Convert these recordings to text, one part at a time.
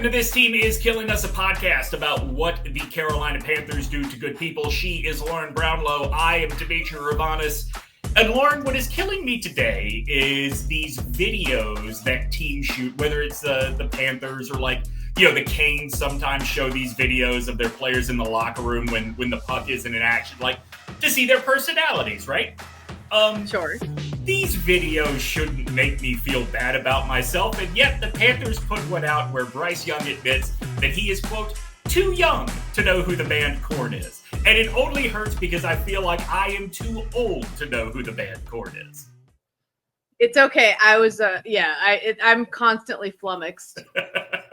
Welcome to This Team Is Killing Us, a podcast about what the Carolina Panthers do to good people. She is Lauren Brownlow. I am Demetri and Lauren, what is killing me today is these videos that teams shoot, whether it's the Panthers or the Canes sometimes show these videos of their players in the locker room when the puck isn't in action, to see their personalities, right? Sure. These videos shouldn't make me feel bad about myself, and yet the Panthers put one out where BryceYoung admits that he is, quote, too young to know who the band Korn is. And it only hurts because I feel like I am too old to know who the band Korn is. It's okay. I'm constantly flummoxed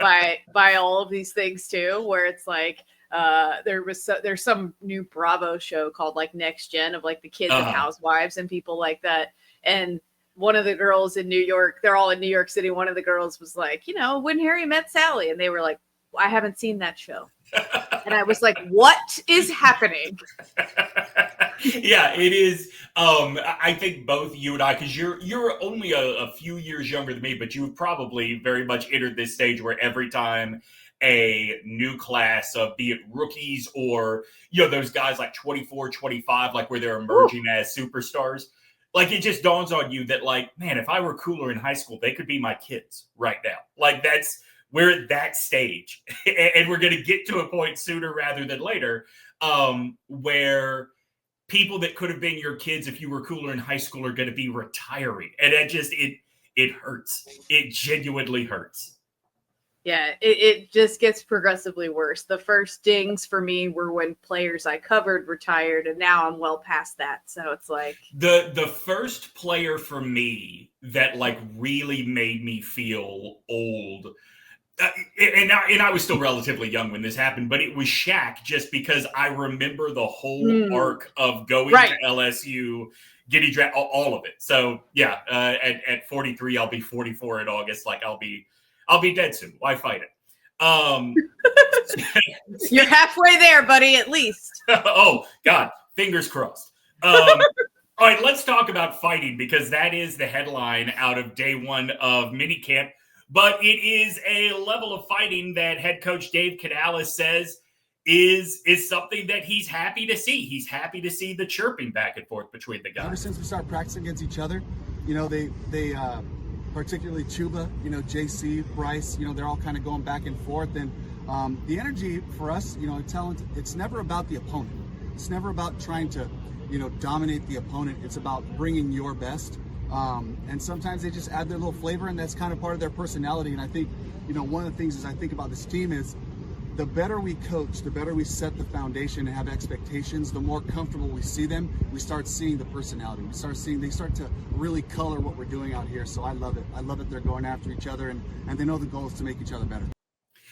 by all of these things too, where it's like, there's some new Bravo show called Next Gen of the kids and housewives and people like that. And one of the girls in New York, they're all in New York City. One of the girls was like, When Harry Met Sally. And they were like, I haven't seen that show. And I was like, what is happening? Yeah, it is. I think both you and I, because you're only a few years younger than me, but you've probably very much entered this stage where every time a new class of, be it rookies or, those guys 24, 25, where they're emerging as superstars, it just dawns on you that, man, if I were cooler in high school, they could be my kids right now. We're at that stage, and we're going to get to a point sooner rather than later where people that could have been your kids if you were cooler in high school are going to be retiring. And it hurts. It genuinely hurts. Yeah, it just gets progressively worse. The first dings for me were when players I covered retired, and now I'm well past that. So it's the first player for me that really made me feel old. And I was still relatively young when this happened, but it was Shaq, just because I remember the whole arc of going to LSU, getting drafted, all of it. So yeah, at 43, I'll be 44 in August. I'll be dead soon. Why fight it? You're halfway there, buddy, at least. Oh God, fingers crossed. All right, let's talk about fighting, because that is the headline out of day one of minicamp. But it is a level of fighting that head coach DaveCanales says is something that he's happy to see. He's happy to see the chirping back and forth between the guys. Ever since we started practicing against each other, they particularly Chuba, JC, Bryce, they're all kind of going back and forth. And the energy for us, talent, it's never about the opponent. It's never about trying to, dominate the opponent. It's about bringing your best. And sometimes they just add their little flavor, and that's kind of part of their personality. And I think, one of the things as I think about this team is the better we coach, the better we set the foundation and have expectations, the more comfortable we see them, we start seeing the personality. They start to really color what we're doing out here. So I love it. I love it. They're going after each other, and they know the goal is to make each other better.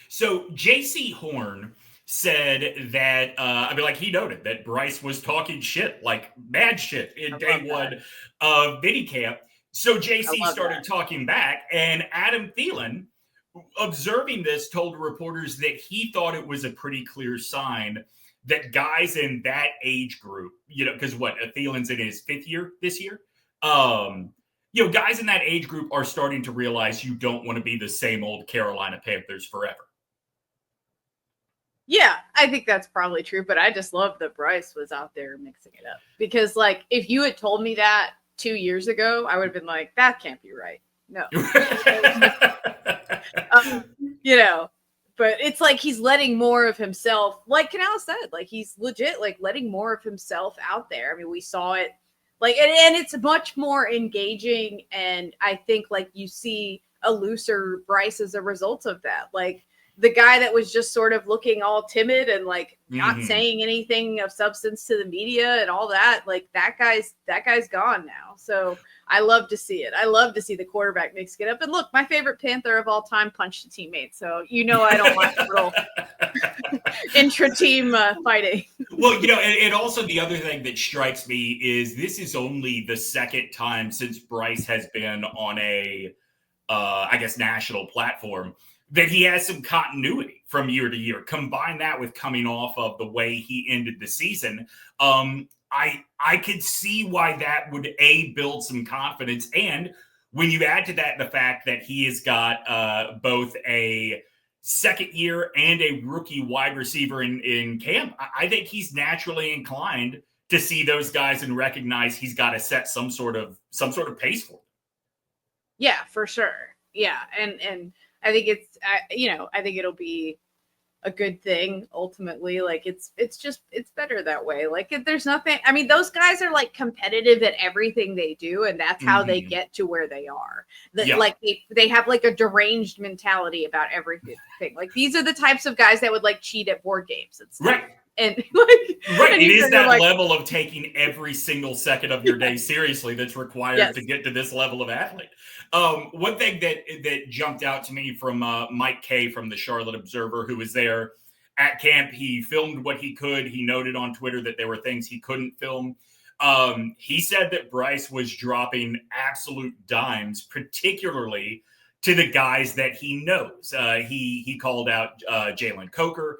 So JC Horn said that, he noted that Bryce was talking shit, mad shit in day one of minicamp. So JC started talking back, and Adam Thielen, observing this, told reporters that he thought it was a pretty clear sign that guys in that age group, because Thielen's in his fifth year this year, guys in that age group are starting to realize you don't want to be the same old Carolina Panthers forever. Yeah, I think that's probably true, but I just love that Bryce was out there mixing it up. Because, if you had told me that 2 years ago, I would have been like, that can't be right. No. But it's he's letting more of himself, like Canales said, he's legit, letting more of himself out there. I mean, we saw it, and it's much more engaging, and I think, you see a looser Bryce as a result of that. The guy that was just sort of looking all timid and not saying anything of substance to the media and all that, that guy's gone now. So I love to see it. I love to see the quarterback mix it up. And look, my favorite Panther of all time punched a teammate. So, I don't like the little intra-team fighting. Well, and also the other thing that strikes me is this is only the second time since Bryce has been on a, national platform that he has some continuity from year to year. Combine that with coming off of the way he ended the season. I could see why that would build some confidence. And when you add to that the fact that he has got both a second year and a rookie wide receiver in camp, I think he's naturally inclined to see those guys and recognize he's got to set some sort of pace for them. Yeah, for sure. Yeah, and I think I think it'll be a good thing ultimately. Like it's better that way. Like there's nothing. I mean, those guys are like competitive at everything they do, and that's how they get to where they are. Like they have like a deranged mentality about everything. Like these are the types of guys that would like cheat at board games and stuff. Right. And like, right, it is that level of taking every single second of your day seriously that's required to get to this level of athlete. One thing that jumped out to me from Mike Kay from the Charlotte Observer, who was there at camp, he filmed what he could. He noted on Twitter that there were things he couldn't film. He said that Bryce was dropping absolute dimes, particularly to the guys that he knows. He called out Jalen Coker,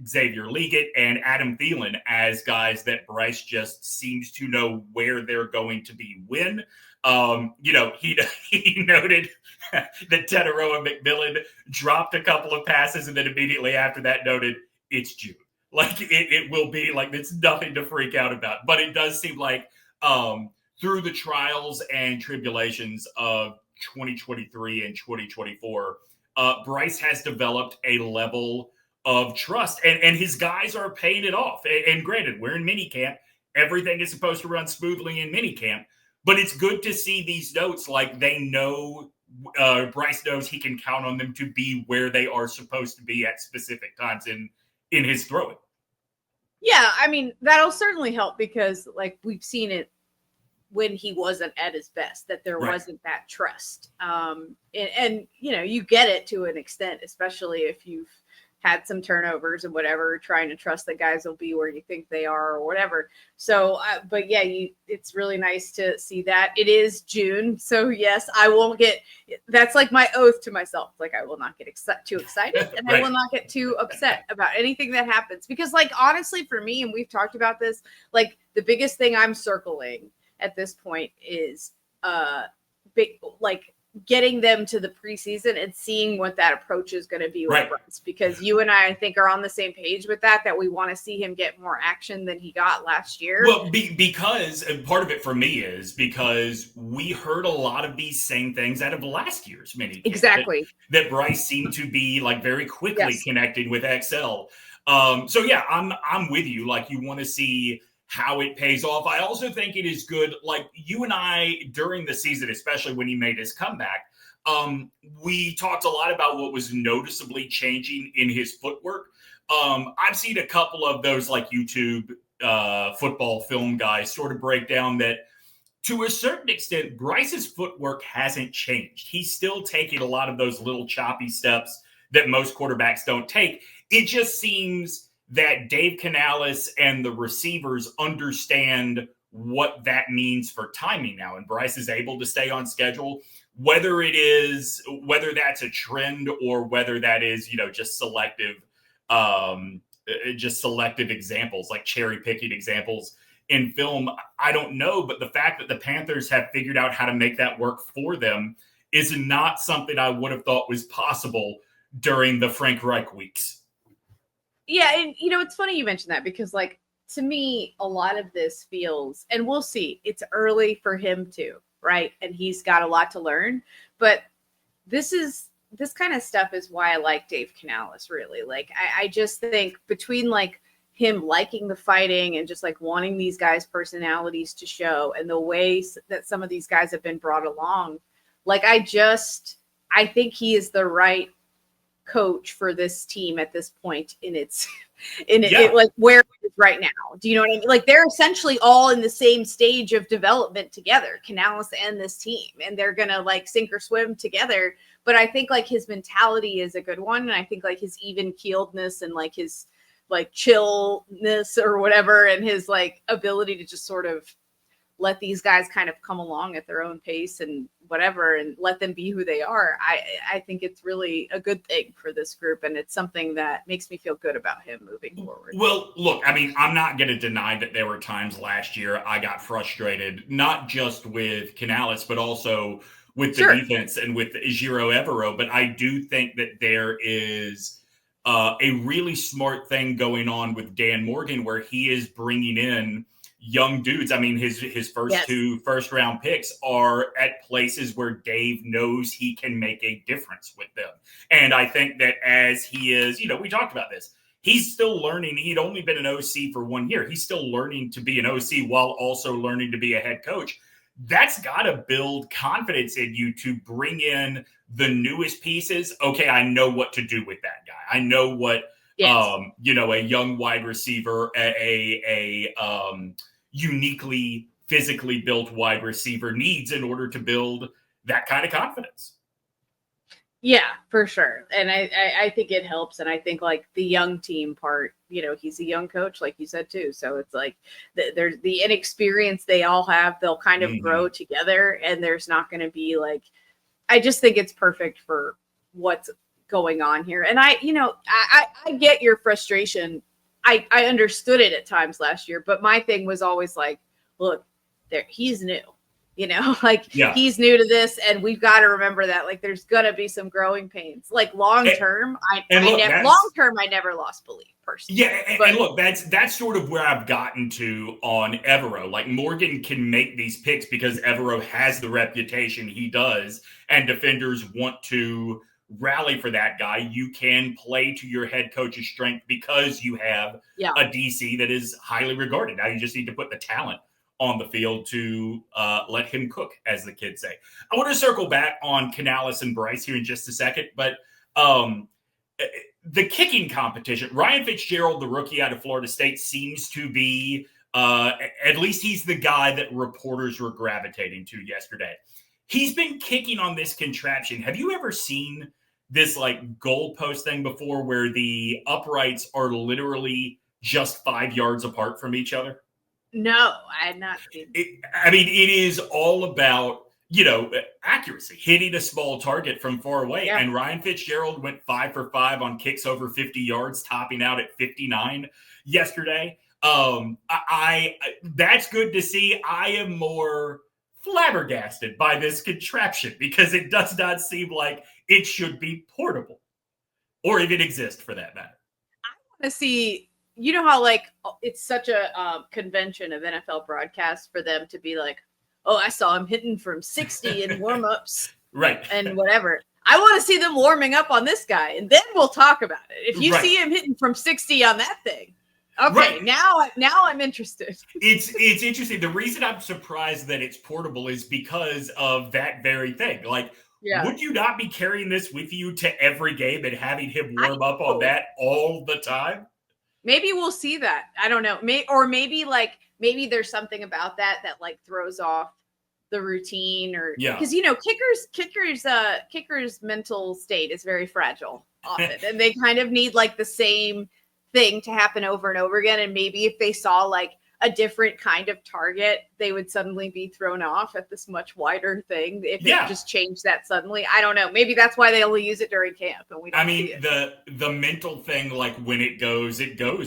Xavier Legette, and Adam Thielen as guys that Bryce just seems to know where they're going to be when. He noted that Teteroa McMillan dropped a couple of passes and then immediately after that noted it's June. Like it will be like it's nothing to freak out about. But it does seem like through the trials and tribulations of 2023 and 2024, Bryce has developed a level of trust, and his guys are paying it off. And granted, we're in minicamp. Everything is supposed to run smoothly in minicamp, but it's good to see these notes like they know Bryce knows he can count on them to be where they are supposed to be at specific times in his throwing. Yeah, I mean, that'll certainly help because like we've seen it when he wasn't at his best, that there wasn't that trust. And you get it to an extent, especially if you've had some turnovers and whatever, trying to trust that guys will be where you think they are or whatever. So, but yeah, it's really nice to see that. It is June. So yes, I won't get, that's like my oath to myself. Like I will not get too excited and I will not get too upset about anything that happens. Because like, honestly for me, and we've talked about this, like the biggest thing I'm circling at this point is getting them to the preseason and seeing what that approach is going to be with Bryce, because you and I think are on the same page with that we want to see him get more action than he got last year. Well, because part of it for me is because we heard a lot of these same things out of last year's mini. Exactly. That Bryce seemed to be like very quickly connecting with XL. So yeah, I'm with you. Like you want to see how it pays off. I also think it is good, like you and I during the season, especially when he made his comeback, we talked a lot about what was noticeably changing in his footwork. I've seen a couple of those like YouTube football film guys sort of break down that to a certain extent, Bryce's footwork hasn't changed. He's still taking a lot of those little choppy steps that most quarterbacks don't take. It just seems that DaveCanales and the receivers understand what that means for timing now. And Bryce is able to stay on schedule, whether that's a trend or whether that is, just selective examples, like cherry picking examples in film. I don't know, but the fact that the Panthers have figured out how to make that work for them is not something I would have thought was possible during the Frank Reich weeks. Yeah, and it's funny you mentioned that because like to me, a lot of this feels, and we'll see, it's early for him too, right? And he's got a lot to learn, but this kind of stuff is why I like DaveCanales really. Like I just think between like him liking the fighting and just like wanting these guys' personalities to show and the ways that some of these guys have been brought along, like I think he is the right coach for this team at this point it like where it is right now. Do you know what I mean? Like they're essentially all in the same stage of development together, Canales and this team, and they're gonna like sink or swim together. But I think like his mentality is a good one, and I think like his even keeledness and like his like chillness or whatever, and his like ability to just sort of let these guys kind of come along at their own pace and whatever, and let them be who they are. I think it's really a good thing for this group. And it's something that makes me feel good about him moving forward. Well, look, I mean, I'm not going to deny that there were times last year I got frustrated, not just with Canales, but also with the defense and with Ejiro Evero. But I do think that there is a really smart thing going on with Dan Morgan where he is bringing in young dudes. I mean, his first two first-round picks are at places where Dave knows he can make a difference with them. And I think that as he is, we talked about this, he's still learning. He'd only been an OC for 1 year. He's still learning to be an OC while also learning to be a head coach. That's got to build confidence in you to bring in the newest pieces. Okay, I know what to do with that guy. I know what, a young wide receiver, a uniquely physically built wide receiver needs in order to build that kind of confidence. Yeah, for sure. And I think it helps. And I think like the young team part, he's a young coach, like you said, too. So it's like there's the inexperience they all have. They'll kind of grow together, and there's not going to be like, I just think it's perfect for what's going on here. And I get your frustration. I understood it at times last year, but my thing was always like, look, he's new. He's new to this, and we've got to remember that. Like, there's gonna be some growing pains. Like long term, I never lost belief personally. Yeah, and look, that's sort of where I've gotten to on Evero. Like Morgan can make these picks because Evero has the reputation he does, and defenders want to rally for that guy. You can play to your head coach's strength because you have a DC that is highly regarded. Now you just need to put the talent on the field to let him cook, as the kids say. I want to circle back on Canales and Bryce here in just a second, but the kicking competition, Ryan Fitzgerald, the rookie out of Florida State, seems to be, at least he's the guy that reporters were gravitating to yesterday. He's been kicking on this contraption. Have you ever seen this like goalpost thing before where the uprights are literally just 5 yards apart from each other? No, I had not seen it. It is all about, accuracy, hitting a small target from far away. Yeah. And Ryan Fitzgerald went 5 for 5 on kicks over 50 yards, topping out at 59 yesterday. That's good to see. I am more flabbergasted by this contraption because it does not seem like it should be portable or even exist for that matter. I want to see. You know how like it's such a convention of NFL broadcasts for them to be like, oh, I saw him hitting from 60 in warmups, right? And whatever. I want to see them warming up on this guy, and then we'll talk about it. If you see him hitting from 60 on that thing, okay, now I'm interested. It's interesting. The reason I'm surprised that it's portable is because of that very thing. Like, would you not be carrying this with you to every game and having him warm up on that all the time? Maybe we'll see that. I don't know. Maybe there's something about that like throws off the routine because kickers mental state is very fragile often and they kind of need like the same thing to happen over and over again. And maybe if they saw like a different kind of target, they would suddenly be thrown off at this much wider thing. If it just changed that suddenly, I don't know. Maybe that's why they only use it during camp. And we don't see it. The mental thing, like when it goes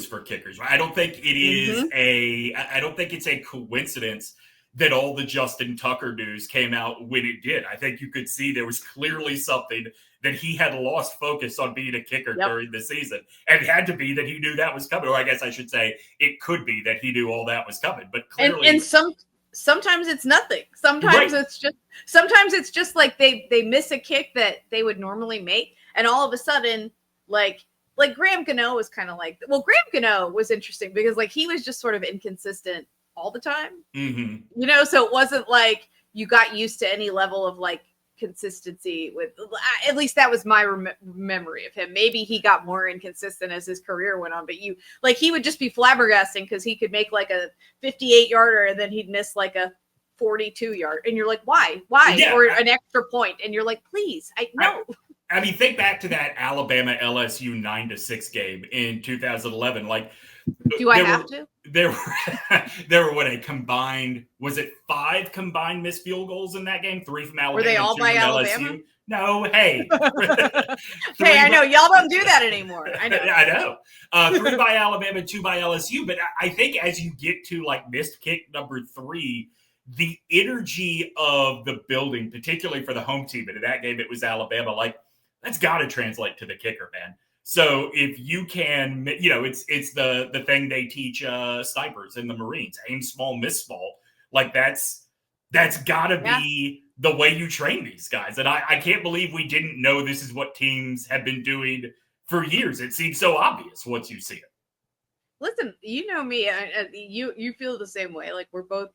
for kickers. I don't think it is I don't think it's a coincidence that all the Justin Tucker news came out when it did. I think you could see there was clearly something that he had lost focus on being a kicker during the season. And it had to be that he knew that was coming. Or I guess I should say it could be that he knew all that was coming. But clearly. And sometimes it's nothing. Sometimes it's just like they miss a kick that they would normally make. And all of a sudden, like Graham Gano was kind of like, well, Graham Gano was interesting because like he was just sort of inconsistent all the time. Mm-hmm. So it wasn't like you got used to any level of like consistency with, at least that was my memory of him. Maybe he got more inconsistent as his career went on, but he would just be flabbergasting because he could make like a 58-yarder and then he'd miss like a 42-yard. And you're like, why? Yeah. Or an extra point. And you're like, please, no. I mean, think back to that Alabama LSU 9-6 game in 2011. Like, do I have to? There were what a combined, was it 5 combined missed field goals in that game? 3 from Alabama. Were they all by Alabama? LSU? No, hey. Hey, I know y'all don't do that anymore. I know. I know. 3 by Alabama, 2 by LSU. But I think as you get to like missed kick number 3, the energy of the building, particularly for the home team, and in that game it was Alabama, like that's got to translate to the kicker, man. So if you can, it's the thing they teach snipers in the Marines: aim small, miss small. Like that's got to be the way you train these guys. And I can't believe we didn't know this is what teams have been doing for years. It seems so obvious once you see it. Listen, you know me, you feel the same way. Like we're both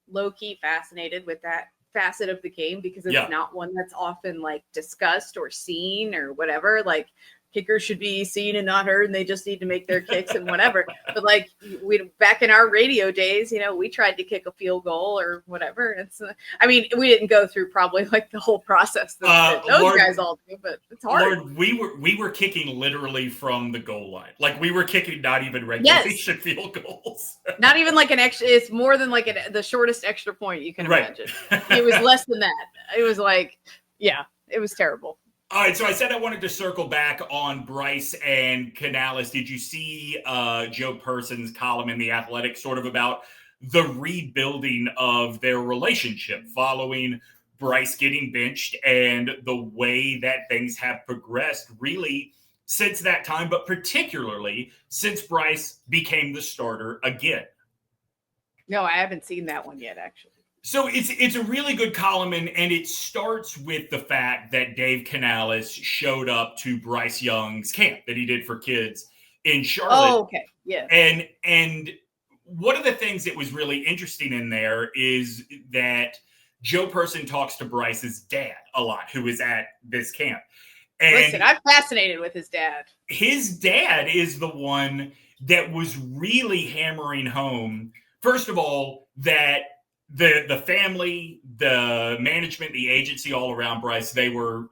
low-key fascinated with that facet of the game because it's not one that's often like discussed or seen or whatever. Like kickers should be seen and not heard, and they just need to make their kicks and whatever. But like we back in our radio days, we tried to kick a field goal or whatever. It's we didn't go through probably like the whole process that those guys all do, but it's hard. Lord, we were kicking literally from the goal line. Like we were kicking not even regulation field goals. Not even like an extra. It's more than like the shortest extra point you can imagine. It was less than that. It was like, it was terrible. All right, so I said I wanted to circle back on Bryce and Canales. Did you see Joe Person's column in The Athletic sort of about the rebuilding of their relationship following Bryce getting benched and the way that things have progressed really since that time, but particularly since Bryce became the starter again? No, I haven't seen that one yet, actually. So it's a really good column, and it starts with the fact that Dave Canales showed up to BryceYoung's camp that he did for kids in Charlotte. Oh, okay. Yeah. And one of the things that was really interesting in there is that Joe Person talks to Bryce's dad a lot, who is at this camp. And listen, I'm fascinated with his dad. His dad is the one that was really hammering home, first of all, that the family, the management, the agency all around Bryce, they were,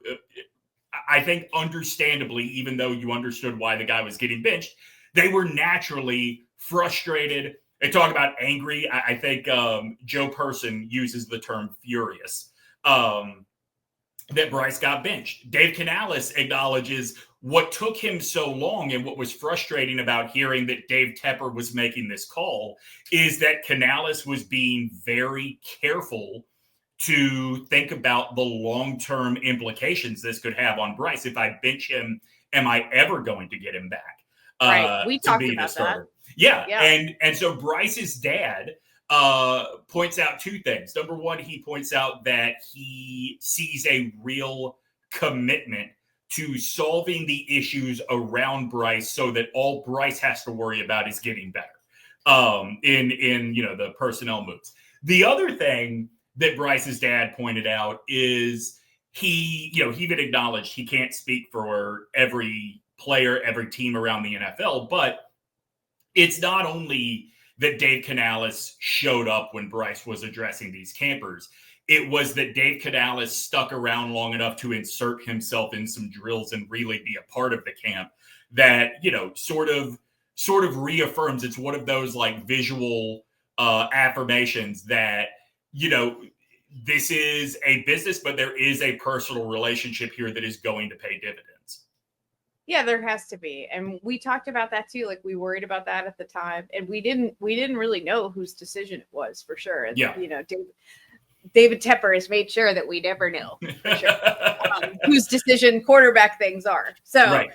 I think, understandably, even though you understood why the guy was getting benched, they were naturally frustrated. They talk about angry. I think Joe Person uses the term furious that Bryce got benched. Dave Canales acknowledges what took him so long and what was frustrating about hearing that Dave Tepper was making this call is that Canales was being very careful to think about the long-term implications this could have on Bryce. If I bench him, am I ever going to get him back? Right. We talked about that. Yeah. And so Bryce's dad points out two things. Number one, he points out that he sees a real commitment to solving the issues around Bryce so that all Bryce has to worry about is getting better in the personnel moves. The other thing that Bryce's dad pointed out is he even acknowledged he can't speak for every player, every team around the NFL, but it's not only that Dave Canales showed up when Bryce was addressing these campers. It was that Dave Canales stuck around long enough to insert himself in some drills and really be a part of the camp that, sort of reaffirms. It's one of those like visual affirmations that, this is a business, but there is a personal relationship here that is going to pay dividends. Yeah, there has to be. And we talked about that too. Like we worried about that at the time, and we didn't really know whose decision it was for sure. And, David Tepper has made sure that we never know for sure whose decision quarterback things are. So,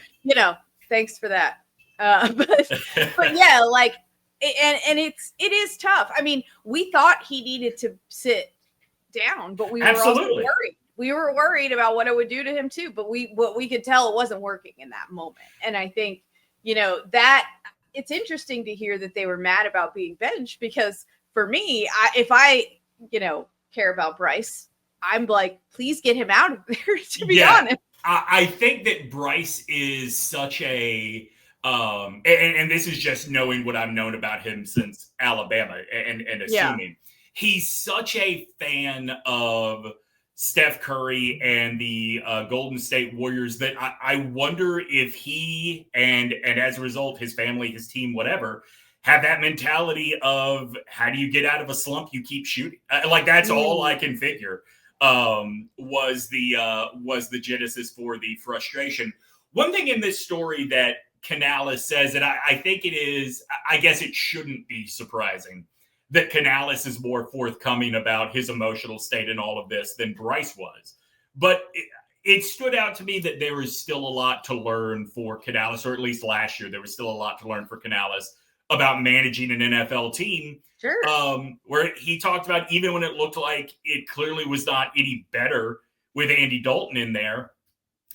thanks for that. But yeah, like, and it is tough. I mean, we thought he needed to sit down, but we were also worried. We were worried about what it would do to him too, but what we could tell it wasn't working in that moment. And I think, that it's interesting to hear that they were mad about being benched, because for me, if I care about Bryce, I'm like, please get him out of there, to be honest. I think that Bryce is such a and this is just knowing what I've known about him since Alabama and assuming he's such a fan of Steph Curry and the Golden State Warriors that I wonder if he and as a result his family, his team, whatever, have that mentality of how do you get out of a slump? You keep shooting. Like that's all I can figure was the genesis for the frustration. One thing in this story that Canales says, and I think it is, I guess it shouldn't be surprising, that Canales is more forthcoming about his emotional state in all of this than Bryce was. But it stood out to me that there is still a lot to learn for Canales, or at least last year, there was still a lot to learn for Canales about managing an NFL team. Sure. Where he talked about even when it looked like it clearly was not any better with Andy Dalton in there,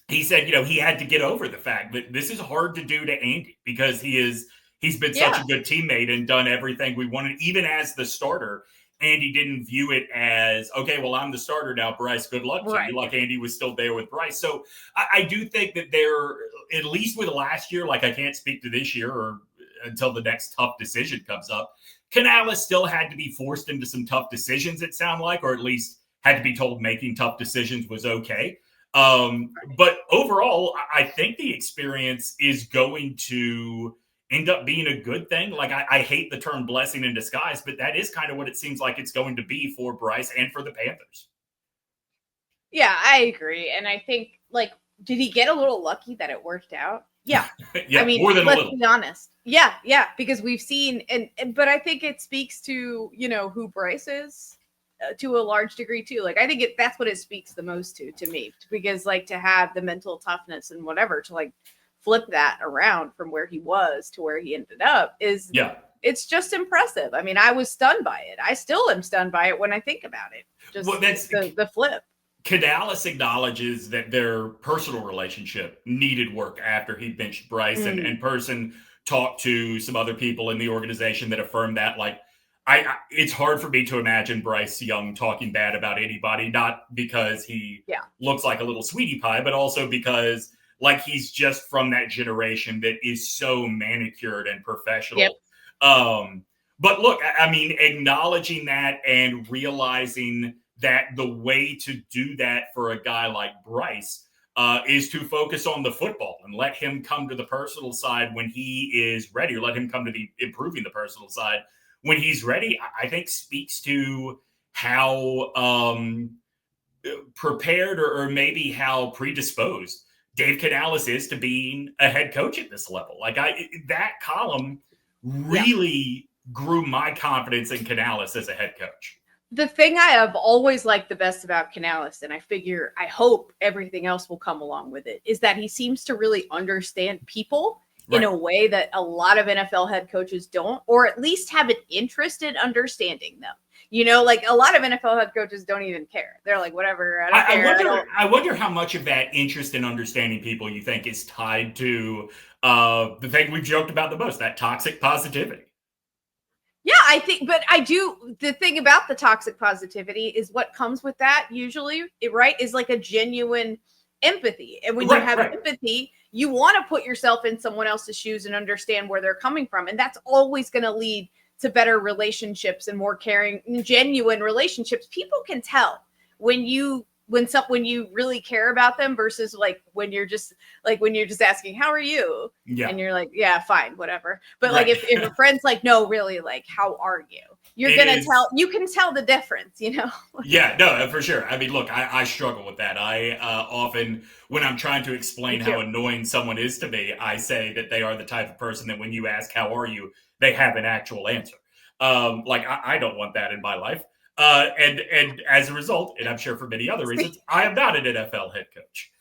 he said, he had to get over the fact that this is hard to do to Andy because he's been such a good teammate and done everything we wanted, even as the starter. Andy didn't view it as, okay, well, I'm the starter now, Bryce, good luck to you. Like Andy was still there with Bryce. So I do think that they're, at least with last year, like I can't speak to this year or until the next tough decision comes up, Canales still had to be forced into some tough decisions, it sounded like, or at least had to be told making tough decisions was okay. But overall, I think the experience is going to end up being a good thing. Like I hate the term blessing in disguise, but that is kind of what it seems like it's going to be for Bryce and for the Panthers. Yeah, I agree. And I think, like, did he get a little lucky that it worked out? Yeah. Yeah, I mean, more than a little. Let's be honest. Yeah, because we've seen, but I think it speaks to, who Bryce is to a large degree too. Like, I think that's what it speaks the most to me, because like to have the mental toughness and whatever to like flip that around from where he was to where he ended up is, it's just impressive. I mean, I was stunned by it. I still am stunned by it when I think about it. Just that's the flip. Canales acknowledges that their personal relationship needed work after he benched Bryce, and Person talked to some other people in the organization that affirmed that. Like, it's hard for me to imagine BryceYoung talking bad about anybody, not because he looks like a little sweetie pie, but also because like he's just from that generation that is so manicured and professional. But look, I mean, acknowledging that and realizing that the way to do that for a guy like Bryce is to focus on the football and let him come to the personal side when he is ready, or let him come to the improving the personal side when he's ready, I think speaks to how prepared or maybe how predisposed Dave Canales is to being a head coach at this level. Like that column really grew my confidence in Canales as a head coach. The thing I have always liked the best about Canales, and I hope everything else will come along with it, is that he seems to really understand people in a way that a lot of NFL head coaches don't, or at least have an interest in understanding them. Like a lot of NFL head coaches don't even care. They're like, whatever. I wonder how much of that interest in understanding people you think is tied to the thing we've joked about the most, that toxic positivity. Yeah, I think, but the thing about the toxic positivity is what comes with that usually, is like a genuine empathy. And when you have empathy, you want to put yourself in someone else's shoes and understand where they're coming from. And that's always going to lead to better relationships and more caring, genuine relationships. People can tell when you really care about them versus like when you're just asking, how are you? Yeah. And you're like, yeah, fine, whatever. But like if a friend's like, no, really, like, how are you? You can tell the difference, Yeah, no, for sure. I mean, look, I struggle with that. I often, when I'm trying to explain how annoying someone is to me, I say that they are the type of person that when you ask, how are you, they have an actual answer. Like I don't want that in my life. And as a result, and I'm sure for many other reasons, I am not an NFL head coach.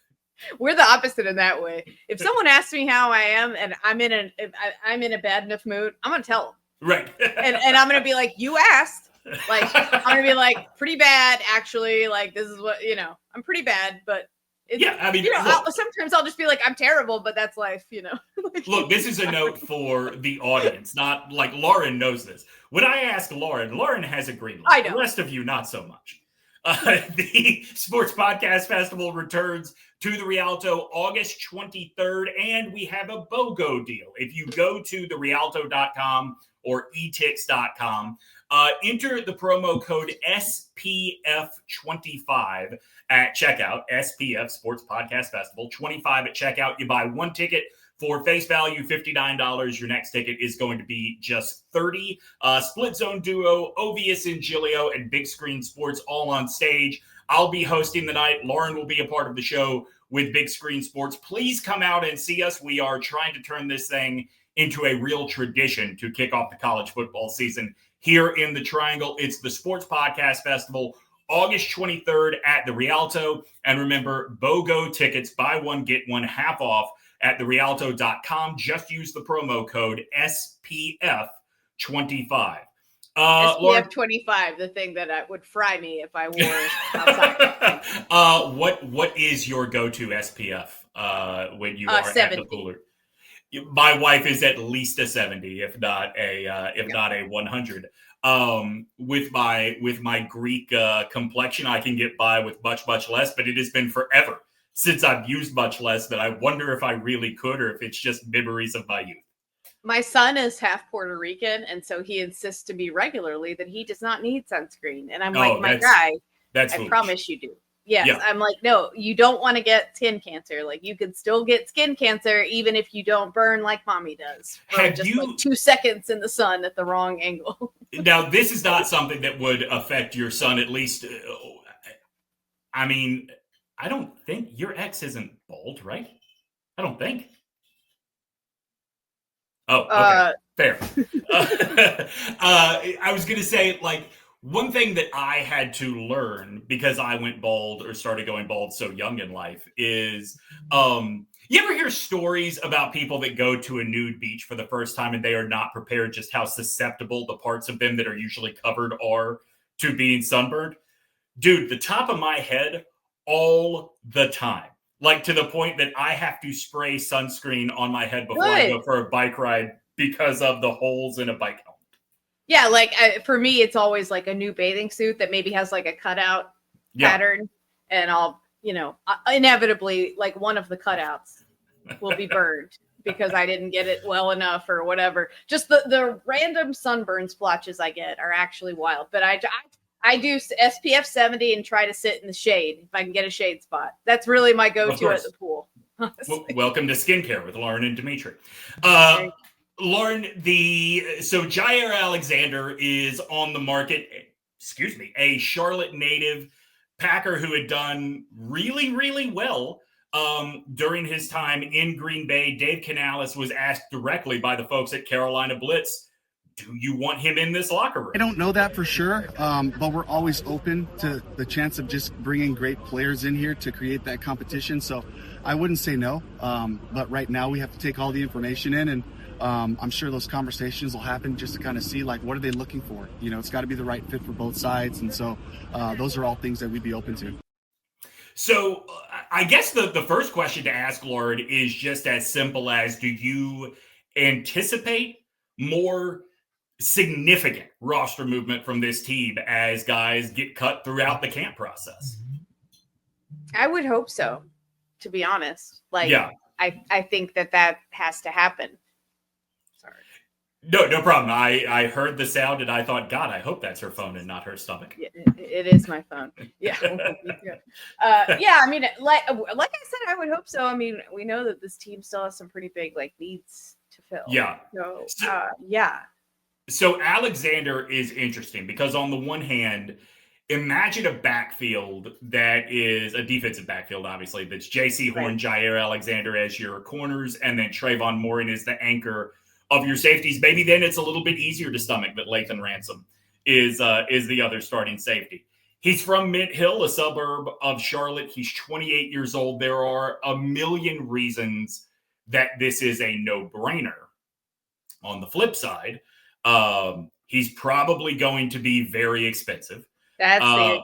We're the opposite in that way. If someone asks me how I am and I'm in a bad enough mood, I'm going to tell them. Right. and I'm going to be like, you asked. Like, I'm going to be like, pretty bad, actually. Like, this is what, I'm pretty bad, but I mean, sometimes I'll just be like, I'm terrible, but that's life, Look, this is a note for the audience, not like Lauren knows this. When I ask Lauren has a green light. I know. The rest of you, not so much. The Sports Podcast Festival returns to the Rialto August 23rd, and we have a BOGO deal. If you go to therialto.com or etix.com, enter the promo code SPF25 at checkout, SPF Sports Podcast Festival, 25 at checkout. You buy one ticket for face value, $59. Your next ticket is going to be just $30. Split Zone Duo, Ovius and Giglio, and Big Screen Sports all on stage. I'll be hosting the night. Lauren will be a part of the show with Big Screen Sports. Please come out and see us. We are trying to turn this thing into a real tradition to kick off the college football season here in the Triangle. It's the Sports Podcast Festival, August 23rd at the Rialto. And remember, BOGO tickets, buy one, get one half off at therialto.com. Just use the promo code SPF25. SPF 25, the thing that would fry me if I wore outside. What is your go-to SPF when you are 70. at the cooler? My wife is at least a 70, if not a 100. With my Greek complexion, I can get by with much less, but it has been forever since I've used much less that I wonder if I really could, or if it's just memories of my youth. My son is half Puerto Rican, and so he insists to me regularly that he does not need sunscreen. And I'm like, my guy, I promise you do. Yes, yeah. I'm like, no, you don't want to get skin cancer. Like, you could still get skin cancer even if you don't burn like mommy does. For just like 2 seconds in the sun at the wrong angle. Now, this is not something that would affect your son, at least. I mean, I don't think your ex isn't bald, right? I don't think. Oh, okay. Fair. I was going to say, like, one thing that I had to learn because I went bald or started going bald so young in life is, you ever hear stories about people that go to a nude beach for the first time and they are not prepared just how susceptible the parts of them that are usually covered are to being sunburned? Dude, the top of my head all the time. Like, to the point that I have to spray sunscreen on my head before I go for a bike ride because of the holes in a bike helmet. Yeah, like for me, it's always like a new bathing suit that maybe has like a cutout pattern. And I'll, inevitably, like one of the cutouts will be burned because I didn't get it well enough or whatever. Just the random sunburn splotches I get are actually wild. But I do SPF 70 and try to sit in the shade if I can get a shade spot. That's really my go-to at the pool. Welcome to Skincare with Lauren and Demetri. Lauren, so JaireAlexander is on the market. Excuse me, a Charlotte native Packer who had done really, really well during his time in Green Bay. DaveCanales was asked directly by the folks at Carolina Blitz, do you want him in this locker room? I don't know that for sure, but we're always open to the chance of just bringing great players in here to create that competition. So I wouldn't say no, but right now we have to take all the information in, and I'm sure those conversations will happen just to kind of see, like, what are they looking for? It's got to be the right fit for both sides. And so those are all things that we'd be open to. So I guess the first question to ask, Lauren, is just as simple as, do you anticipate more significant roster movement from this team as guys get cut throughout the camp process? I would hope so, to be honest. Like, yeah. I think that has to happen. Sorry. No problem. I heard the sound and I thought, God, I hope that's her phone and not her stomach. It is my phone. Yeah. Yeah. I mean, like I said, I would hope so. I mean, we know that this team still has some pretty big needs to fill. Yeah. So yeah. So Alexander is interesting because on the one hand, imagine a backfield that is a defensive backfield, obviously, that's J.C. Horn, right. JaireAlexander as your corners, and then Trayvon Morin is the anchor of your safeties. Maybe then it's a little bit easier to stomach that Lathan Ransom is the other starting safety. He's from Mint Hill, a suburb of Charlotte. He's 28 years old. There are a million reasons that this is a no-brainer. On the flip side, he's probably going to be very expensive. That's the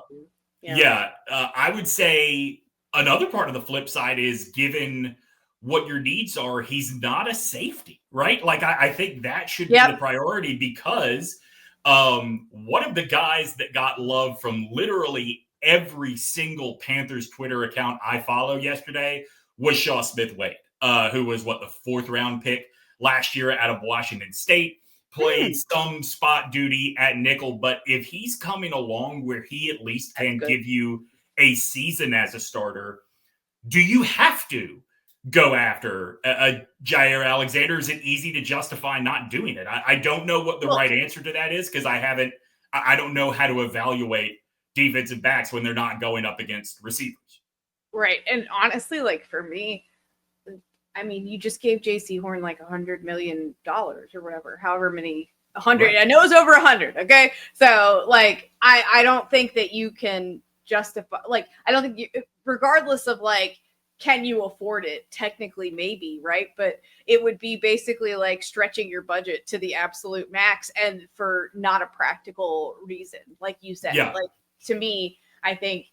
issue. Yeah. I would say another part of the flip side is, given what your needs are, he's not a safety, right? Like, I think that should be the priority, because one of the guys that got love from literally every single Panthers Twitter account I follow yesterday was Shaw Smith-Wade, who was the 4th round pick last year out of Washington State. Played some spot duty at nickel, but if he's coming along where he at least can give you a season as a starter, do you have to go after a JaireAlexander? Is it easy to justify not doing it? I don't know what the right answer to that is, because I don't know how to evaluate defensive backs when they're not going up against receivers. Right. And honestly, like, for me, I mean, you just gave J.C. Horn like $100 million or whatever, however many 100. Right. I know it was over 100. Okay. So like, I don't think that you can justify, like, I don't think you, regardless of like, can you afford it? Technically, maybe, right? But it would be basically like stretching your budget to the absolute max and for not a practical reason. Like you said, Yeah. like to me, I think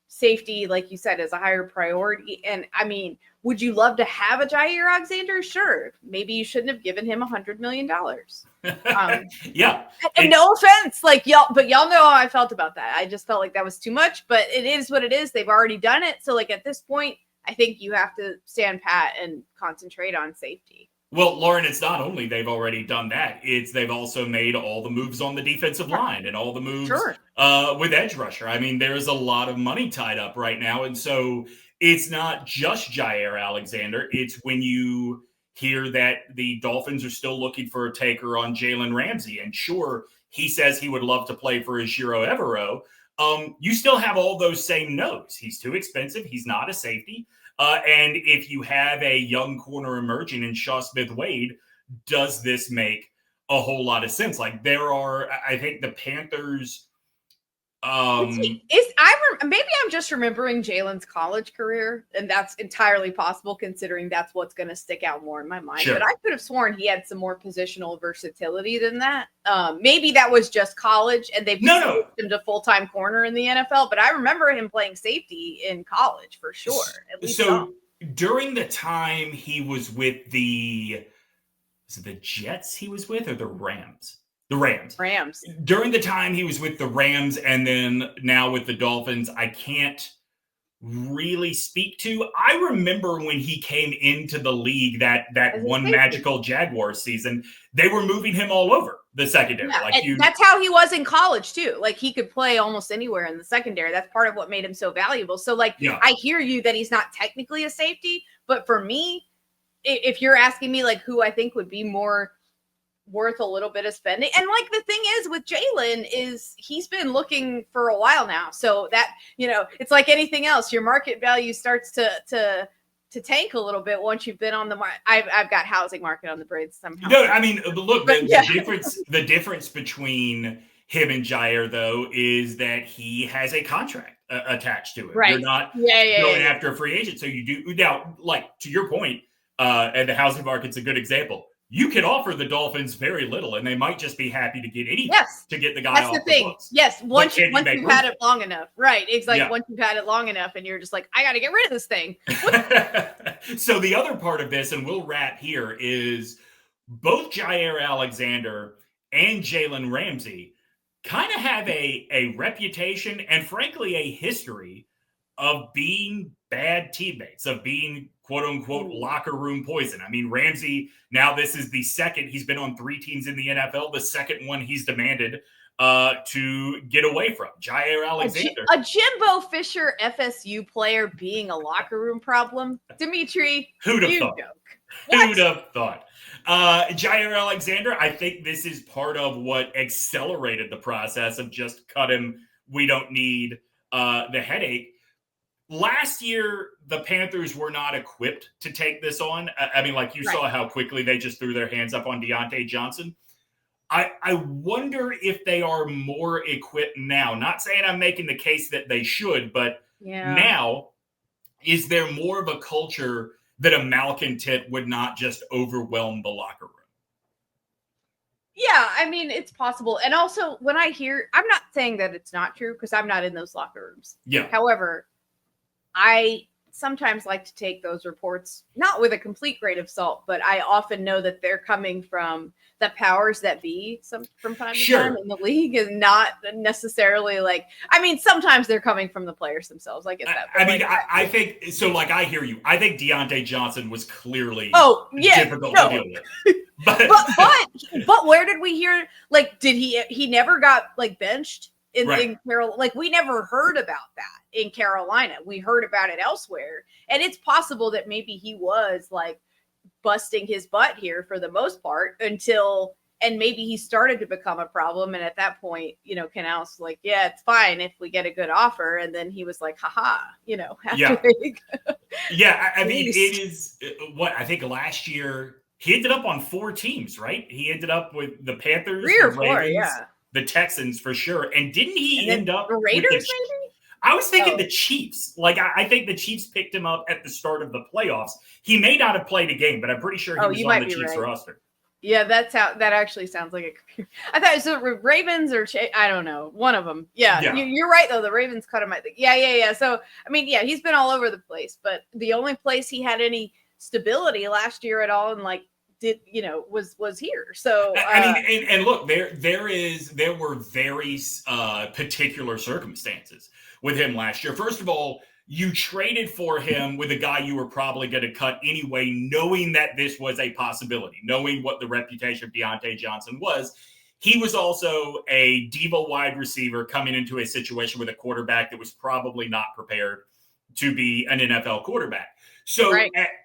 safety, like you said, is a higher priority. And I mean, would you love to have a JaireAlexander? Sure. Maybe you shouldn't have given him $100 million. Yeah. And no offense, like y'all, but y'all know how I felt about that. I just felt like that was too much, but it is what it is. They've already done it. So like at this point, I think you have to stand pat and concentrate on safety. Well, Lauren, it's not only they've already done that, it's they've also made all the moves on the defensive line and all the moves with edge rusher. I mean, there's a lot of money tied up right now. And so it's not just JaireAlexander. It's when you hear that the Dolphins are still looking for a taker on JalenRamsey. And sure, he says he would love to play for Ejiro Evero. You still have all those same no's. He's too expensive. He's not a safety. And if you have a young corner emerging in Shaw Smith-Wade, does this make a whole lot of sense? Like I think the Panthers. Maybe I'm just remembering Jalen's college career, and that's entirely possible considering that's what's going to stick out more in my mind. Sure. But I could have sworn he had some more positional versatility than that. Maybe that was just college, and they've switched him to full-time corner in the NFL. But I remember him playing safety in college for sure. At least during the time he was with the Jets, he was with, or the Rams? The Rams. During the time he was with the Rams and then now with the Dolphins, I can't really speak to. I remember when he came into the league that one magical Jaguars season, they were moving him all over the secondary. Yeah, that's how he was in college too. Like he could play almost anywhere in the secondary. That's part of what made him so valuable. So I hear you that he's not technically a safety, but for me, if you're asking me like who I think would be more worth a little bit of spending. And like the thing is with Jalen is he's been looking for a while now. So that, it's like anything else, your market value starts to tank a little bit once you've been on the market. I've got housing market on the braids somehow. No, I mean, look, the difference between him and Jaire though is that he has a contract attached to it. Right. You're not going after a free agent. So you do now, like to your point, and the housing market's a good example. You can offer the Dolphins very little, and they might just be happy to get anything to get the guy off the thing. Books. Yes, once you've had it long enough. Right. It's like once you've had it long enough and you're just like, I got to get rid of this thing. So the other part of this, and we'll wrap here, is both JaireAlexander and JalenRamsey kind of have a reputation and, frankly, a history of being bad teammates, of being quote unquote locker room poison. I mean, Ramsey, now this is the second, he's been on 3 teams in the NFL, the second one he's demanded to get away from. JaireAlexander. A Jimbo Fisher FSU player being a locker room problem? Demetri, who'd have thought? Who'd have thought? JaireAlexander, I think this is part of what accelerated the process of just cut him. We don't need the headache. Last year, the Panthers were not equipped to take this on. I mean, like you saw how quickly they just threw their hands up on Deontay Johnson. I wonder if they are more equipped now. Not saying I'm making the case that they should, but now, is there more of a culture that a malcontent would not just overwhelm the locker room? Yeah, I mean, it's possible. And also, when I hear, I'm not saying that it's not true because I'm not in those locker rooms. Yeah. However, I sometimes like to take those reports, not with a complete grain of salt, but I often know that they're coming from the powers that be from time to time in the league, and not necessarily sometimes they're coming from the players themselves. I get that. I think so. Like, I hear you. I think Deontay Johnson was clearly difficult to deal with. But where did we hear? Like, did he never got benched? In Carolina, we never heard about that in Carolina. We heard about it elsewhere. And it's possible that maybe he was busting his butt here for the most part and maybe he started to become a problem. And at that point, Canales was yeah, it's fine if we get a good offer. And then he was haha, I mean, it is what I think last year he ended up on 4 teams, right? He ended up with the Panthers, 3 or the 4, Ravens, yeah. the Texans for sure. And didn't he And end up the Raiders, with maybe? I was thinking Oh. the Chiefs. Like, I think the Chiefs picked him up at the start of the playoffs. He may not have played a game, but I'm pretty sure he was on the Chiefs roster. Yeah, that actually sounds like a computer. I thought it was Ravens or I don't know, one of them. Yeah. You're right though. The Ravens cut him. I think. Yeah. So I mean, yeah, he's been all over the place, but the only place he had any stability last year at all, and like was here. So I mean, and look, there were very particular circumstances with him last year. First of all, you traded for him with a guy you were probably going to cut anyway, knowing that this was a possibility, knowing what the reputation of Deontay Johnson was. He was also a diva wide receiver coming into a situation with a quarterback that was probably not prepared to be an NFL quarterback. So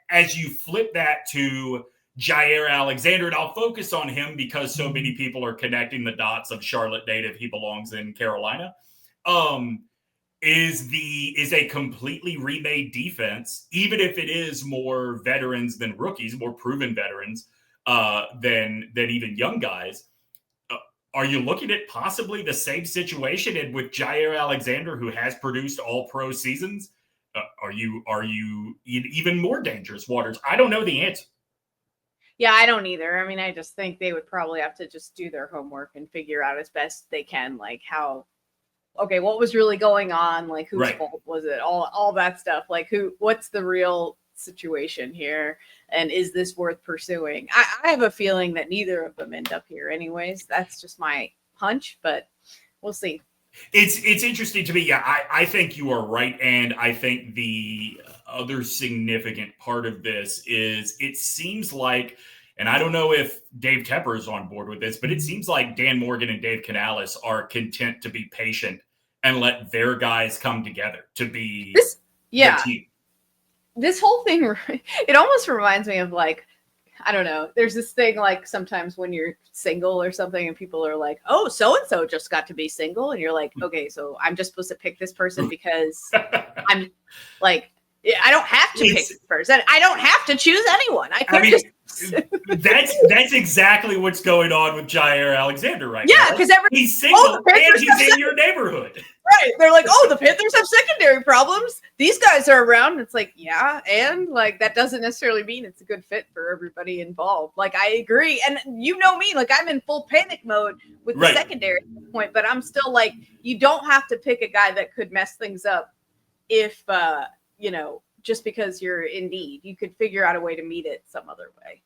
as you flip that to JaireAlexander, and I'll focus on him because so many people are connecting the dots of Charlotte native. He belongs in Carolina. Is a completely remade defense, even if it is more veterans than rookies, more proven veterans than even young guys. Are you looking at possibly the same situation? And with JaireAlexander, who has produced all pro seasons, are you in even more dangerous waters? I don't know the answer. Yeah, I don't either. I mean, I just think they would probably have to just do their homework and figure out as best they can, like what was really going on? Like, whose fault was it? All that stuff. Like, what's the real situation here? And is this worth pursuing? I have a feeling that neither of them end up here anyways. That's just my hunch, but we'll see. It's interesting to me. Yeah, I think you are right. And I think the other significant part of this is it seems like, and I don't know if Dave Tepper is on board with this, but it seems like Dan Morgan and DaveCanales are content to be patient and let their guys come together to be the team. This whole thing, it almost reminds me of like, I don't know. There's this thing like sometimes when you're single or something and people are like, oh, so-and-so just got to be single. And you're like, okay, so I'm just supposed to pick this person because I'm like, I don't have to pick this person. I don't have to choose anyone. That's exactly what's going on with JaireAlexander right now. Yeah, because he's single and he's in your neighborhood. Right. They're like, oh, the Panthers have secondary problems. These guys are around. It's like, yeah. And like, that doesn't necessarily mean it's a good fit for everybody involved. Like, I agree. And you know me, like I'm in full panic mode with the secondary at this point, but I'm still like, you don't have to pick a guy that could mess things up if, just because you're in need. You could figure out a way to meet it some other way.